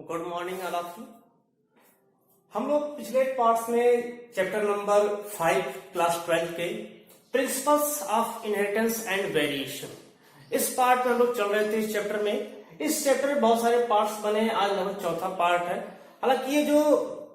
Good morning all of you. हम लोग पिछले पार्ट्स में चैप्टर नंबर 5 क्लास 12 के principles of inheritance and variation इस पार्ट में हम लोग चल रहे थे। इस चैप्टर में बहुत सारे पार्ट्स बने हैं। आज लगभग चौथा पार्ट है। हालांकि ये जो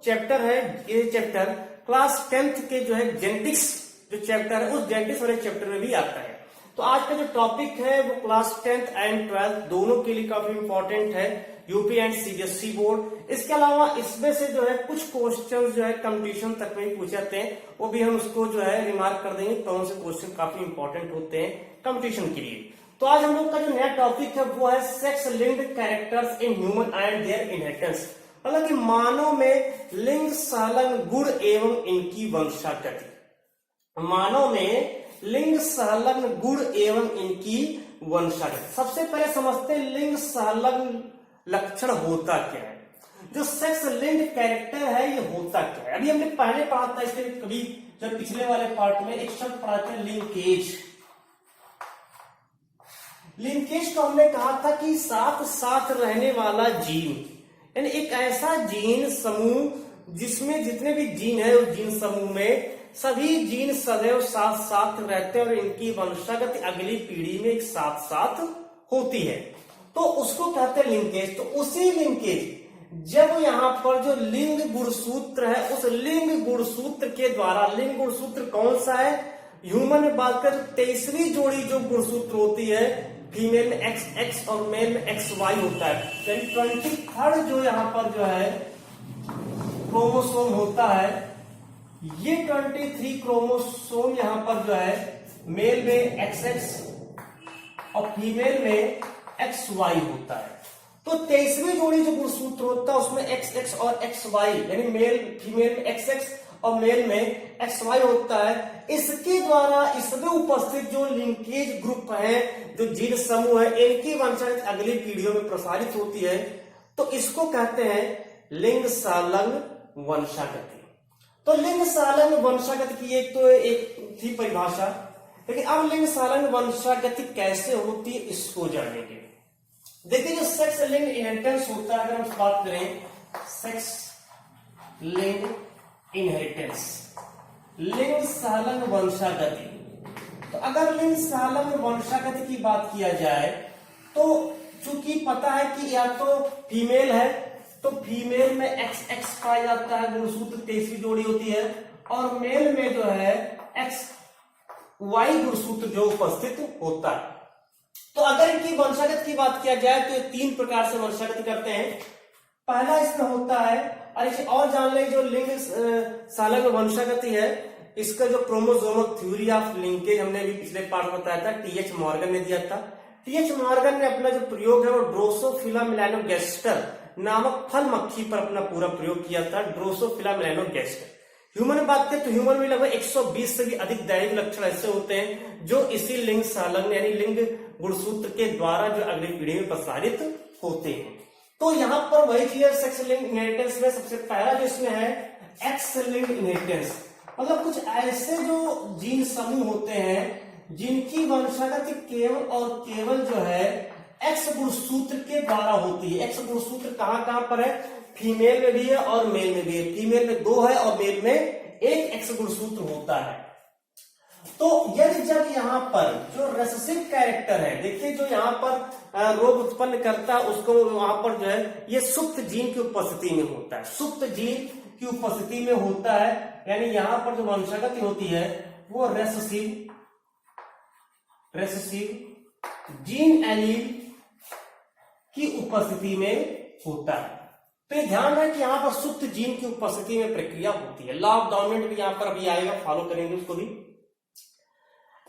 चैप्टर है, ये चैप्टर क्लास 10th के जो है जेनेटिक्स जो चैप्टर है उस जेनेटिक्स वाले चैप्टर में भी आता है। तो आज का जो टॉपिक है वो क्लास 10th एंड 12th दोनों के लिए काफी इंपॉर्टेंट है, यूपी एंड सीबीएसई बोर्ड। इसके अलावा इसमें से जो है कुछ क्वेश्चन जो है कंपटीशन तक में भी पूछे जाते हैं, वो भी हम उसको जो है रिमार्क कर देंगे। कौन से क्वेश्चन काफी इंपॉर्टेंट होते हैं कंपटीशन के लिए। तो आज हम लोग का जो नया टॉपिक है वो है sex linked characters in human and their inheritance, मतलब कि मानव में लिंग संलग्न गुण एवं इनकी वंशागति। मानव में लिंग संलग्न गुण एवं इनकी वंशागति। सबसे पहले समझते हैं लिंग संलग्न लक्षण होता क्या है। जो सेक्स लिंक्ड कैरेक्टर है ये होता क्या है। अभी हमने पहले पढ़ा था, इसके कभी जब पिछले वाले पार्ट में एक शब्द पढ़ा था लिंकेज। लिंकेज तो हमने कहा था कि साथ साथ रहने वाला जीन, यानी एक ऐसा जीन समूह जिसमें जितने भी जीन है उस जीन समूह में सभी जीन सदैव साथ साथ रहते हैं और इनकी वंशागति अगली पीढ़ी में एक साथ साथ होती है, तो उसको कहते हैं लिंकेज। तो उसी लिंकेज जब यहाँ पर जो लिंग गुणसूत्र है उस लिंग गुणसूत्र के द्वारा, लिंग गुणसूत्र कौन सा है, ह्यूमन में बात कर 23वीं जोड़ी जो गुणसूत्र होती है, फीमेल में XX और मेल में XY होता है, यानी 23rd जो यहाँ पर जो है क्रोमोसोम होता है, ये 23 क्रोमोसोम यहाँ पर जो है मेल में XX और फीमेल में XY होता है। तो 23वीं जोड़ी जो गुणसूत्र होता है उसमें XX और XY यानी मेल फीमेल में XX और मेल में XY होता है। इसके द्वारा इसमें उपस्थित जो लिंकेज ग्रुप है, जो जीन समूह है, इनकी वंशागति अगली पीढ़ियों में प्रसारित होती है, तो इसको कहते हैं लिंग संलग्न वंशागति। तो लिंग संलग्न वंशागति की एक थी परिभाषा, लेकिन अब लिंग संलग्न वंशागति कैसे होती है इसको जानेंगे। देखिए जो सेक्स लिंग इनहेरिटेंस होता है, अगर हम बात करें सेक्स लिंग इनहेरिटेंस, लिंग संलग्न वंशागति, तो अगर लिंग संलग्न वंशागति की बात किया जाए तो चूंकि पता है कि या तो फीमेल है तो फीमेल में XX पाया जाता है, गुणसूत्र 23वीं जोड़ी होती है, और मेल में जो है XY गुणसूत्र जो उपस्थित होता है। तो अगर इनकी वंशागति की बात किया जाए तो ये 3 प्रकार से वंशागति करते हैं। पहला इसमें होता है, और इसे और जान लें, जो लिंग संलग्न वंशागति है इसका जो क्रोमोसोमल थ्योरी ऑफ लिंकेज हमने भी पिछले पार्ट में बताया था, TH मॉर्गन ने दिया था। TH मॉर्गन ने अपना जो प्रयोग है वो ड्रोसोफिला मेलानोगैस्टर नामक फल मक्खी पर अपना पूरा प्रयोग किया था, ड्रोसोफिला मेलानोगैस्टर। ह्यूमन में बात करें तो ह्यूमन में लगभग 120 से भी अधिक दैविक लक्षण ऐसे होते हैं जो इसी लिंग संलग्न यानी लिंग गुणसूत्र के द्वारा जो अगली पीढ़ी में प्रसारित होते हैं। तो यहाँ पर वही चीज सेक्स लिंग इनहेरिटेंस में सबसे पहला जो इसमें है एक्स लिंग इनहेरिटेंस, मतलब कुछ ऐसे जो जीन समूह होते हैं जिनकी वंशागति केवल और केवल जो है एक्स गुणसूत्र के द्वारा होती है। एक्स गुणसूत्र कहां पर है, फीमेल में भी है और मेल में भी है। फीमेल में 2 है और मेल में 1 एक्स गुणसूत्र होता है। तो यदि जब यहाँ पर जो रेसेसिव कैरेक्टर है, देखिए जो यहाँ पर रोग उत्पन्न करता है उसको वहां पर जो है ये सुप्त जीन की उपस्थिति में होता है, सुप्त जीन की उपस्थिति में होता है, यानी यहाँ पर जो वंशागति होती है वो रेसेसिव जीन एलील की उपस्थिति में होता है। तो ये ध्यान रहे कि यहाँ पर सुप्त जीन की उपस्थिति में प्रक्रिया होती है। लॉ ऑफ डोमिनेंट भी यहाँ पर अभी आएगा, फॉलो करेंगे उसको भी।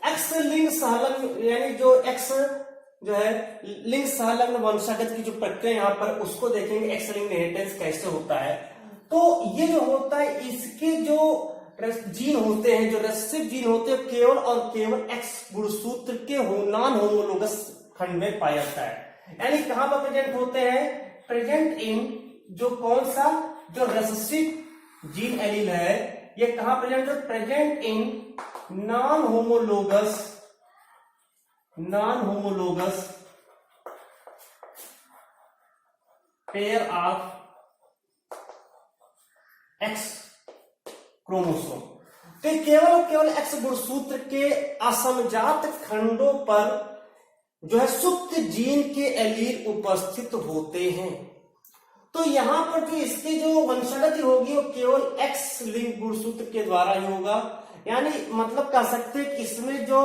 एक्स लिंग संलग्न यानी जो एक्स जो है लिंग संलग्न वंशागत की जो प्रक्रिया यहाँ पर उसको देखेंगे, एक्स लिंग इनहेरिटेंस कैसे होता है। तो ये जो होता है इसके जो जीन होते हैं, जो रेसेसिव जीन होते हैं, केवल और केवल एक्स गुणसूत्र के नॉन होमोलोगस खंड में पाया जाता है। यानी कहां पर प्रेजेंट होते हैं, प्रेजेंट इन जो कौन सा जो रेसेसिव जीन एलील है ये कहां प्रेजेंट है, present in non homologous pair of x chromosome. तो केवल और केवल एक्स गुणसूत्र के असमजात खंडों पर जो है सुप्त जीन के एलील उपस्थित होते हैं। तो यहां पर जो इसकी जो वंशागति होगी वो केवल एक्स लिंक गुणसूत्र के द्वारा ही होगा। यानी मतलब कह सकते हैं कि इसमें जो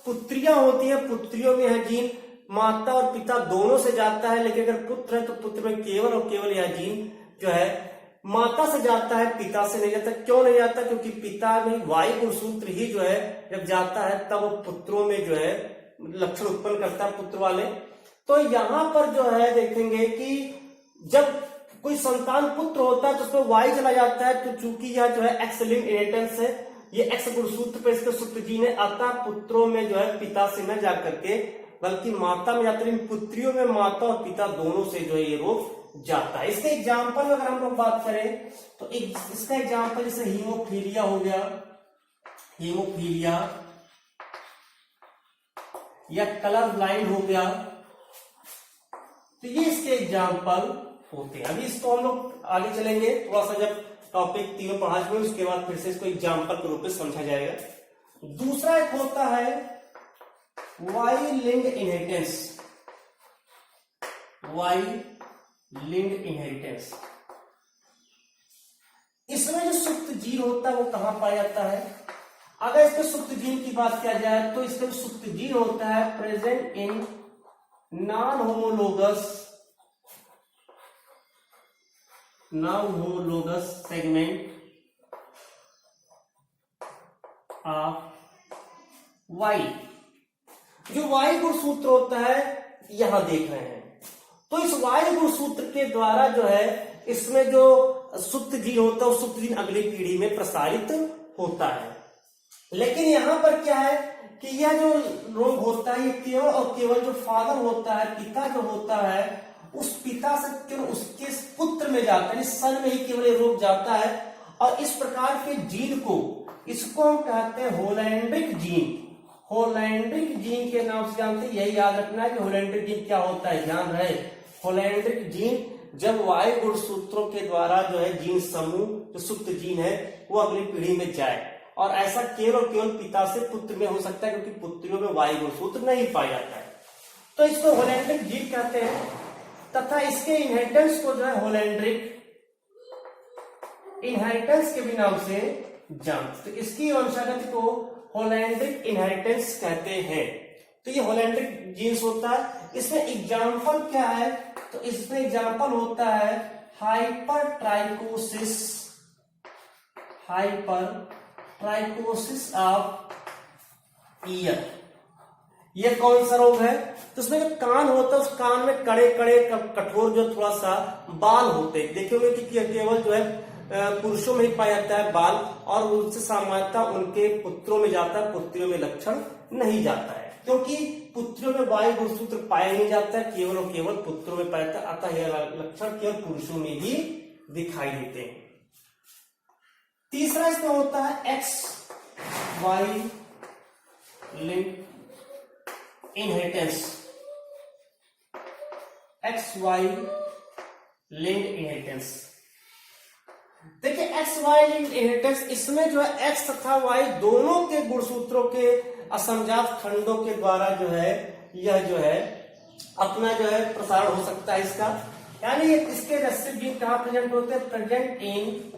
पुत्रियां होती हैं, पुत्रियों में यह जीन माता और पिता दोनों से जाता है, लेकिन अगर पुत्र है तो पुत्र में केवल और केवल यह जीन जो है माता से जाता है, पिता से नहीं जाता। क्यों नहीं जाता? क्योंकि पिता में वाई गुणसूत्र ही जो है जब जाता है तब वो पुत्रों में जो है लक्षण उत्पन्न करता है पुत्र वाले। तो यहां पर जो है देखेंगे कि जब कोई संतान पुत्र होता है तो उसमें वाई चला जाता है, तो चूंकि यह जो है एक्स लिंक्ड इनहेरिटेंस है, ये एक्स गुणसूत्र पे इसके सुप्त जीन है, अतः पुत्रों में जो है पिता से न जाकर के बल्कि माता में जाता है। पुत्रियों में माता और पिता दोनों से जो है ये रोग जाता है। इसके एग्जाम्पल अगर हम लोग बात करें तो इसका एग्जाम्पल जैसे हीमोफीलिया हो गया, हीमोफीलिया या कलर ब्लाइंड हो गया, तो ये इसके एग्जाम्पल होते हैं। अभी इसको हम लोग आगे चलेंगे, थोड़ा सा जब टॉपिक तीनों पढ़ा चुके उसके बाद फिर से इसको एग्जाम्पल के रूप में समझा जाएगा। दूसरा एक होता है Y linked inheritance, Y linked inheritance. इसमें जो सुप्त जीन होता है वो कहां पाया जाता है? अगर इसके सुप्त जीन की बात किया जाए तो इसका सुप्त जीन होता है present in non homologous segment of Y. जो वाई गुणसूत्र होता है यहां देख रहे हैं, तो इस वाई गुणसूत्र के द्वारा जो है इसमें जो सुप्त जीन होता है वो सुप्त जीन अगली पीढ़ी में प्रसारित होता है। लेकिन यहां पर क्या है कि यह जो रोग होता है ये केवल और केवल जो फादर होता है, पिता जो होता है, उस पिता से केवल उसके पुत्र में जाता है, सन में ही केवल ये रोग जाता है। और इस प्रकार के जीन को इसको हम कहते हैं होलैंड्रिक जीन। होलैंड्रिक जीन के नाम से जानते हैं, यही याद रखना है कि होलैंड्रिक जीन क्या होता है, ध्यान रहे। होलैंड्रिक जीन जब वाई गुणसूत्रों के द्वारा जो है जीन समूह जो सुप्त जीन है वो अगली पीढ़ी में जाए, और ऐसा केवल और केवल पिता से पुत्र में हो सकता है क्योंकि पुत्रियों में वाई गुणसूत्र नहीं पाया जाता है, तो इसको होलैंड्रिक जीन कहते हैं। तथा इसके इनहेरिटेंस को जो है होलैंड्रिक इनहेरिटेंस के भी नाम से जानते, तो इसकी वंशागति को होलैंड्रिक इनहेरिटेंस कहते हैं। तो ये होलैंड्रिक जीन्स होता है। इसमें एग्जाम्पल क्या है? तो इसमें एग्जाम्पल होता है हाइपरट्राइकोसिस, हाइपरट्राइकोसिस ऑफ ईयर। ये कौन सा रोग है? तो उसमें जो कान होता है उस कान में कड़े कड़े कठोर जो थोड़ा सा बाल होते हैं, देखे होंगे कि केवल जो है पुरुषों में ही पाया जाता है बाल, और उससे सामान्यता उनके पुत्रों में जाता है, पुत्रियों में लक्षण नहीं जाता है, क्योंकि पुत्रियों में वाई गुणसूत्र पाया नहीं जाता है, केवल और केवल पुत्रों में पाया जाता है, अतः यह लक्षण केवल पुरुषों में ही दिखाई देते हैं। तीसरा इसमें होता है X Y link inheritance, X Y linked inheritance. देखिए एक्स वाई लिंक्ड इनहेरिटेंस, इसमें जो है एक्स तथा वाई दोनों के गुणसूत्रों के असमजात खंडों के द्वारा जो है यह जो है अपना जो है प्रसारण हो सकता है इसका। यानी इसके रेसेसिव जीन कहां प्रेजेंट होते हैं? Present in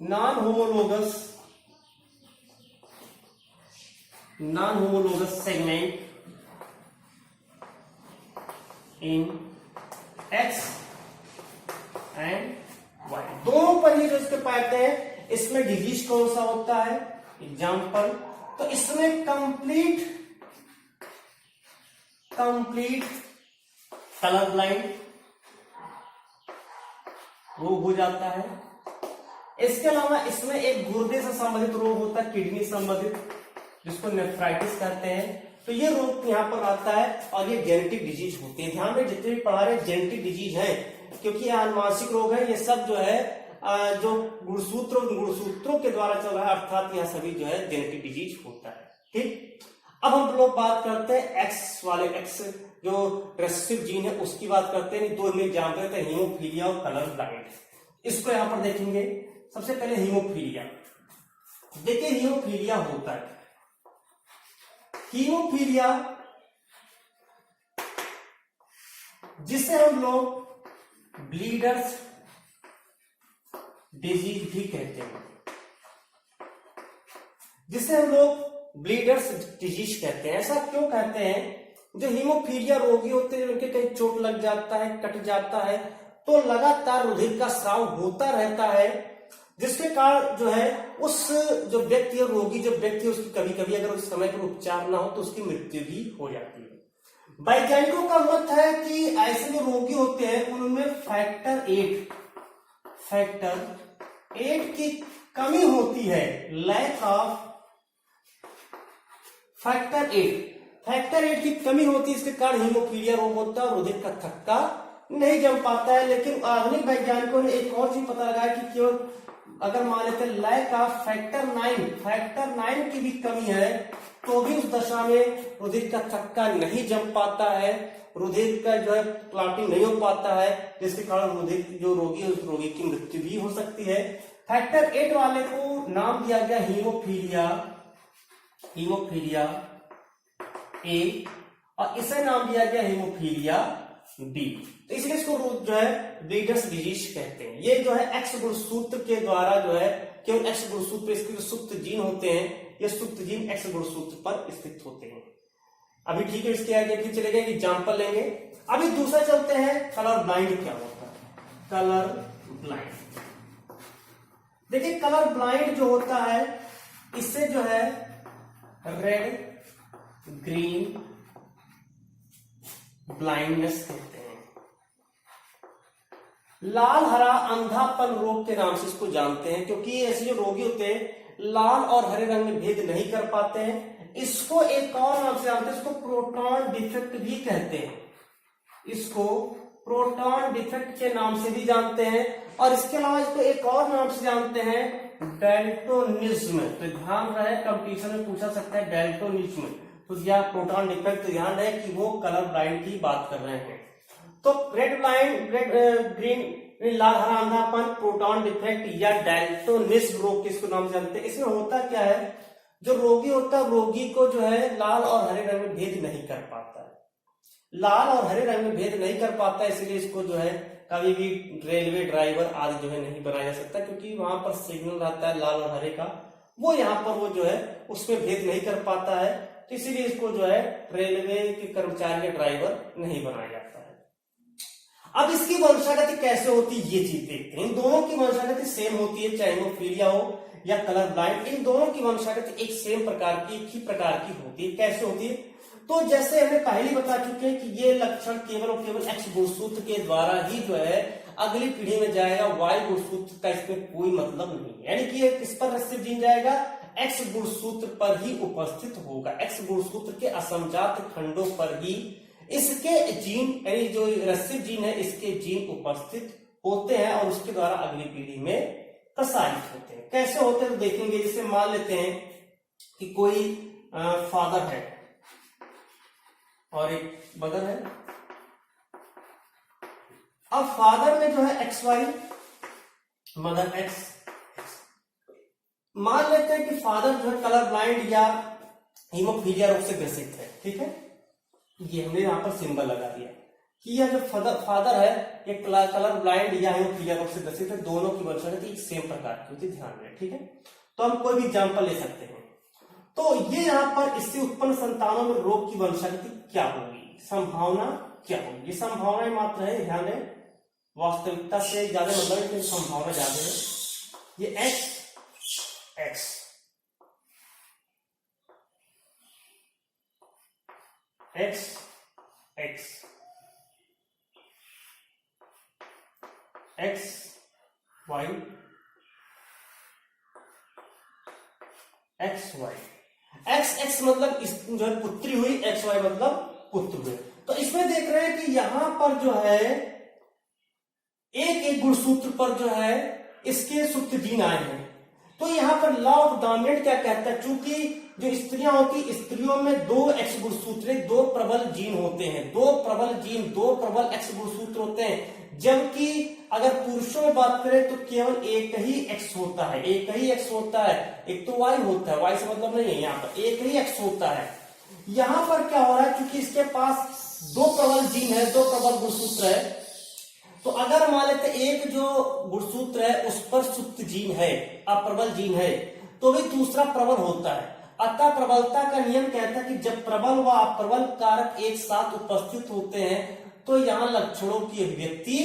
non homologous segment in X and Y, दोनों पर ही जो इसके पाते हैं। इसमें डिजीज कौन सा होता है? एग्जाम्पल, तो इसमें कंप्लीट कलर ब्लाइंड रोग हो जाता है। इसके अलावा इसमें एक गुर्दे से संबंधित रोग होता है, किडनी संबंधित, जिसको नेफ्राइटिस कहते हैं। तो ये रोग यहाँ पर आता है और ये जेनेटिक डिजीज होती है। ध्यान में जितने भी पढ़ा रहे जेनेटिक डिजीज है, क्योंकि ये आनुवांशिक रोग है। ये सब जो है जो गुणसूत्रों के द्वारा चल रहा है, अर्थात यह सभी जो है जेनेटिक डिजीज होता है। ठीक, अब हम लोग बात करते हैं एक्स वाले, एक्स जो रेसेसिव जीन है उसकी बात करते हैं। दो एग्जाम्पल हैं हीमोफीलिया और कलर ब्लाइंड। इसको यहां पर देखेंगे। सबसे पहले हीमोफीलिया। देखिए हीमोफीलिया होता है, हीमोफीलिया जिसे हम लोग ब्लीडर्स डिजीज भी कहते हैं, जिसे हम लोग ब्लीडर्स डिजीज कहते हैं। ऐसा क्यों कहते हैं? जो हीमोफीलिया रोगी होते हैं उनके कहीं चोट लग जाता है, कट जाता है, तो लगातार रुधिर का स्राव होता रहता है, जिसके कारण जो है उस जो व्यक्ति और रोगी जो व्यक्ति है उसकी कभी कभी अगर उस समय पर उपचार ना हो तो उसकी मृत्यु भी हो जाती है। वैज्ञानिकों का मत है कि ऐसे जो रोगी होते हैं उनमें फैक्टर 8 की कमी होती है, लैक ऑफ फैक्टर 8 की कमी होती है। इसके कारण हीमोफीलिया रोग होता है और रुधिर का थक्का नहीं जम पाता है। लेकिन आधुनिक वैज्ञानिकों ने एक और चीज पता लगाया कि केवल अगर मान लेते हैं लैक ऑफ फैक्टर 9 की भी कमी है तो भी उस दशा में रुधिर का थक्का नहीं जम पाता है, रुधिर का जो है क्लॉटिंग नहीं हो पाता है, जिसके कारण रुधिर जो रोगी है उस रोगी की मृत्यु भी हो सकती है। फैक्टर 8 वाले को नाम दिया गया हीमोफीलिया ए और इसे नाम दिया गया हीमोफीलिया बी। तो इसलिए इसको जो है ब्लीडर्स डिजीज कहते हैं। ये जो है एक्स गुणसूत्र के द्वारा जो है केवल एक्स गुणसूत्र पर इसके जो सुप्त जीन होते हैं, ये सुप्त जीन एक्स गुणसूत्र पर स्थित होते हैं। अभी ठीक है, इसके आगे फिर चले गए एग्जाम्पल लेंगे। अभी दूसरा चलते हैं कलर ब्लाइंड क्या होता है। कलर ब्लाइंड देखिए, कलर ब्लाइंड जो होता है इससे जो है रेड ग्रीन ब्लाइंडनेस कहते हैं। लाल हरा अंधापन रोग के नाम से इसको जानते हैं, क्योंकि ऐसे जो रोगी होते हैं लाल और हरे रंग में भेद नहीं कर पाते हैं। इसको एक और नाम से जानते हैं, इसको प्रोटॉन डिफेक्ट भी कहते हैं। इसको प्रोटॉन डिफेक्ट के नाम से भी जानते हैं और इसके अलावा इसको एक और नाम से जानते हैं डेल्टोनिज्म। तो ध्यान रहे, कंपटीशन में पूछा सकता है डेल्टोनिज्म, तो या प्रोटॉन डिफेक्ट, तो ध्यान रहे कि वो कलर ब्लाइंड की बात कर रहे हैं। तो रेड ग्रीन लाल हरा अंधापन, प्रोटॉन डिफेक्ट या डेल्टोनिज्म रोग किसको नाम जानते हैं। इसमें होता क्या है, जो रोगी होता है रोगी को जो है लाल और हरे रंग में भेद नहीं कर पाता है, लाल और हरे रंग में भेद नहीं कर पाता है, इसलिए इसको जो है कभी भी रेलवे ड्राइवर आदि जो है नहीं बनाया जा सकता, क्योंकि वहां पर सिग्नल रहता है लाल और हरे का, वो यहाँ पर वो जो है उसमें भेद नहीं कर पाता है, तो इसीलिए इसको जो है रेलवे के कर्मचारी या ड्राइवर नहीं बनाया जाता है। अब इसकी वंशागति कैसे होती है ये चीज देखते हैं। इन दोनों की वंशागति सेम होती है, चाहे हीमोफीलिया हो या कलर ब्लाइंड, इन दोनों की वंशागति एक सेम प्रकार की, एक ही प्रकार की होती है। कैसे होती है, तो जैसे हमें पहले बता चुके हैं कि ये लक्षण केवल और केवल एक्स गुणसूत्र के द्वारा ही जो है अगली पीढ़ी में जाएगा, वाई गुणसूत्र का इसमें कोई मतलब नहीं है। यानी कि किस पर रेसेसिव जीन जाएगा, एक्स गुणसूत्र पर ही उपस्थित होगा, एक्स गुणसूत्र के असमजात खंडों पर ही इसके जीन, यानी जो रेसेसिव जीन है इसके जीन उपस्थित होते हैं और उसके द्वारा अगली पीढ़ी में प्रसारित होते हैं। कैसे होते हैं तो देखेंगे। जैसे मान लेते हैं कि कोई फादर है और एक मदर है। अब फादर में जो है एक्स वाई, मदर एक्स। मान लेते हैं कि फादर जो है कलर ब्लाइंड या हीमोफीलिया रोग से ग्रसित है, ठीक है। ये हमने यहां पर सिंबल लगा दिया कि यह जो फादर है ये कलर ब्लाइंड या हीमोफीलिया रोग से ग्रसित है। दोनों की वंशागति एक सेम प्रकार की होती है, ध्यान में, ठीक है। तो हम कोई भी एग्जाम्पल ले सकते हैं। तो ये यहाँ पर इससे उत्पन्न संतानों में रोग की वंशागति क्या होगी, संभावना क्या होगी। ये संभावना मात्र है, ध्यान दें, वास्तविकता से ज्यादा मतलब है, संभावना ज्यादा है। ये X X X X X Y X Y, X X मतलब इस जो है पुत्री हुई, एक्स वाई मतलब पुत्र हुए। तो इसमें देख रहे हैं कि यहां पर जो है एक एक गुणसूत्र पर जो है इसके सुप्त जीन आए हैं। तो यहां पर लॉ ऑफ डोमिनेंट क्या कहता है, चूंकि जो स्त्रियां होती, स्त्रियों में 2 एक्स गुणसूत्र, 2 प्रबल जीन होते हैं, 2 प्रबल जीन, 2 प्रबल एक्स गुणसूत्र होते हैं। जबकि अगर पुरुषों में बात करें तो केवल एक ही एक्स होता है, एक ही एक्स होता है। एक तो वाई होता है, वाई से मतलब नहीं है, यहाँ पर एक ही एक्स होता है। यहाँ पर क्या हो रहा है, क्योंकि इसके पास 2 प्रबल जीन है, 2 प्रबल गुणसूत्र है, तो अगर मान लेते एक जो गुणसूत्र है उस पर सुप्त जीन है, अप्रबल जीन है, तो भी दूसरा प्रबल होता है। अतः प्रबलता का नियम कहता है कि जब प्रबल व अप्रबल कारक एक साथ उपस्थित होते हैं तो यहाँ लक्षणों की अभिव्यक्ति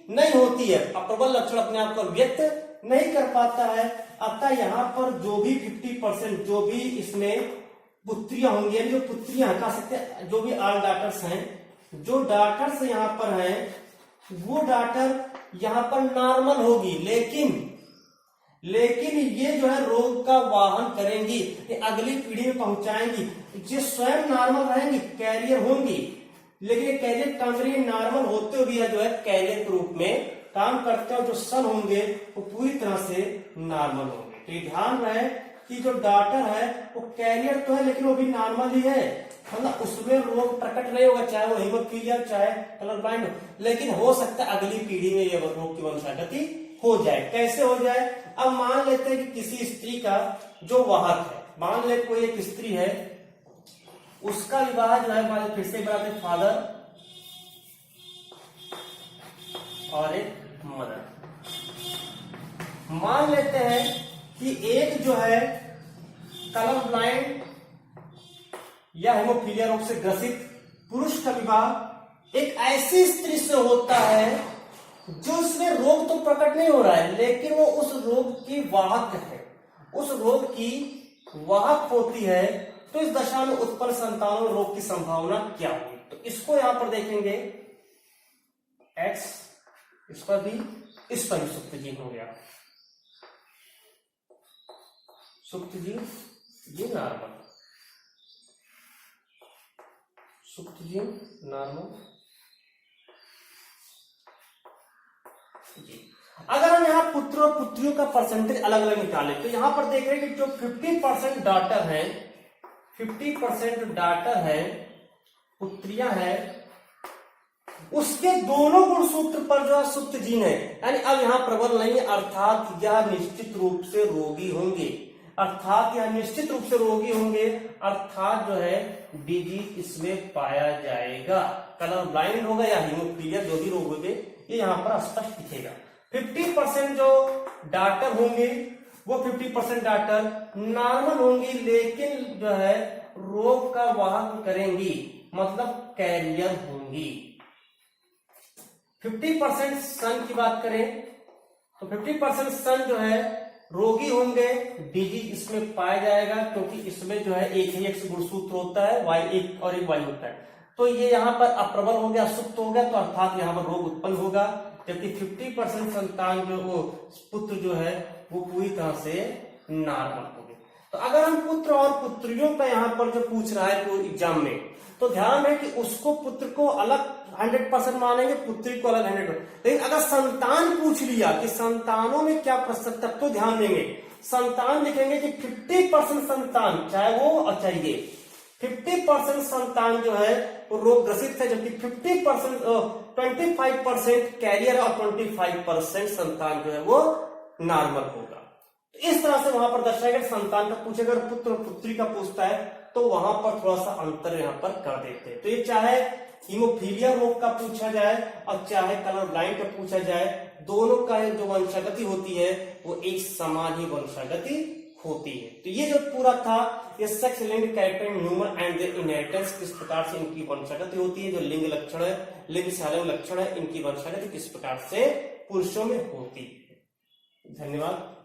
नहीं होती है, अप्रबल लक्षण अपने आप को व्यक्त नहीं कर पाता है। अतः यहाँ पर जो भी 50% जो भी इसमें पुत्रियां होंगी, जो पुत्रियां कह सकते हैं, जो भी ऑल डॉटर्स हैं, जो डॉटर्स यहाँ पर हैं वो डॉटर यहाँ पर नॉर्मल होगी, लेकिन ये जो है रोग का वाहन करेंगी, ये अगली पीढ़ी में पहुंचाएंगी। जो स्वयं नॉर्मल रहेंगी, कैरियर होंगी, लेकिन कैरियर टर्मरी नॉर्मल होते हुए जो है कैरियर के रूप में काम करते हैं। जो सन होंगे वो पूरी तरह से नॉर्मल होंगे। तो ये ध्यान रहे कि जो डॉटर है वो कैरियर तो है लेकिन वो भी नॉर्मल ही है, मतलब उसमें रोग प्रकट नहीं होगा, चाहे वो हीमोफीलिया चाहे कलर ब्लाइंड हो, लेकिन हो सकता है अगली पीढ़ी में ये रोग की वंशागति हो जाए। कैसे हो जाए, अब मान लेते हैं कि किसी स्त्री का जो वाहक है, मान ले कोई एक स्त्री है, उसका विवाह जो है, मान फिर से बनाते फादर और एक मदर। मान लेते हैं कि एक जो है कलर ब्लाइंड या हेमोफीलिया रोग से ग्रसित पुरुष का विवाह एक ऐसी स्त्री से होता है जो इसमें रोग तो प्रकट नहीं हो रहा है, लेकिन वो उस रोग की वाहक है, उस रोग की वाहक होती है। तो इस दशा में उत्पन्न संतानों में रोग की संभावना क्या होगी, तो इसको यहां पर देखेंगे एक्स, इस पर भी, इस पर भी सुप्त जीन हो गया, सुप्त जीन, ये नॉर्मल, सुप्त जीन नॉर्मल जी। अगर हम यहाँ पुत्र और पुत्रियों का परसेंटेज अलग अलग निकालें तो यहां पर देख रहे हैं कि जो 50% डॉटर है, 50% डॉटर है, पुत्रियां हैं, उसके दोनों गुणसूत्र पर जो है सुप्त जीन है, यानी अब यहां प्रबल नहीं है, अर्थात यह निश्चित रूप से रोगी होंगे, अर्थात यह निश्चित रूप से रोगी होंगे, अर्थात जो है डिजीज इसमें पाया जाएगा, कलर ब्लाइंड होगा या हीमोफीलिया, जो भी रोग होंगे ये यहां पर स्पष्ट दिखेगा। 50% जो डॉटर होंगे वो 50% डॉटर नॉर्मल होंगी, लेकिन जो है रोग का वाहन करेंगी, मतलब कैरियर होंगी। 50% सन की बात करें तो 50% सन जो है रोगी होंगे, डिजीज इसमें पाया जाएगा, क्योंकि इसमें जो है एक ही एक्स गुणसूत्र होता है, वाई एक और एक वाई होता है, तो ये यहाँ पर अप्रबल हो गया, सुप्त हो गया, तो अर्थात यहाँ पर रोग उत्पन्न होगा। जबकि 50% संतान जो वो पुत्र जो है वो पूरी तरह से नॉर्मल हो गए। तो अगर हम पुत्र और पुत्रियों का यहाँ पर जो पूछ रहा है कोई एग्जाम में, तो ध्यान है कि उसको पुत्र को अलग 100% मानेंगे, पुत्री को अलग 100%। लेकिन अगर संतान पूछ लिया कि संतानों में क्या प्रतिशत, तब तो ध्यान देंगे, संतान लिखेंगे कि 50% संतान, चाहे वो और चाहे 50% संतान जो है वो रोग ग्रसित है, जबकि 25% कैरियर और 25% संतान जो है वो नॉर्मल होगा। तो इस तरह से वहां पर दर्शाएगा, संतान का पूछेगा, अगर पुत्र और पुत्री का पूछता है तो वहां पर थोड़ा सा अंतर यहाँ पर कर देते हैं। तो ये चाहे हीमोफीलिया रोग का पूछा जाए और चाहे कलर ब्लाइंड का पूछा जाए, दोनों का जो वंशागति होती है वो एक समान ही वंशागति होती है। तो ये जो पूरा था ये सेक्स, लिंग, character, human and their inheritance, किस प्रकार से इनकी वंशागति होती है, जो लिंग लक्षण है, लिंग से अलग लक्षण है, इनकी वंशागति किस प्रकार से पुरुषों में होती है। धन्यवाद।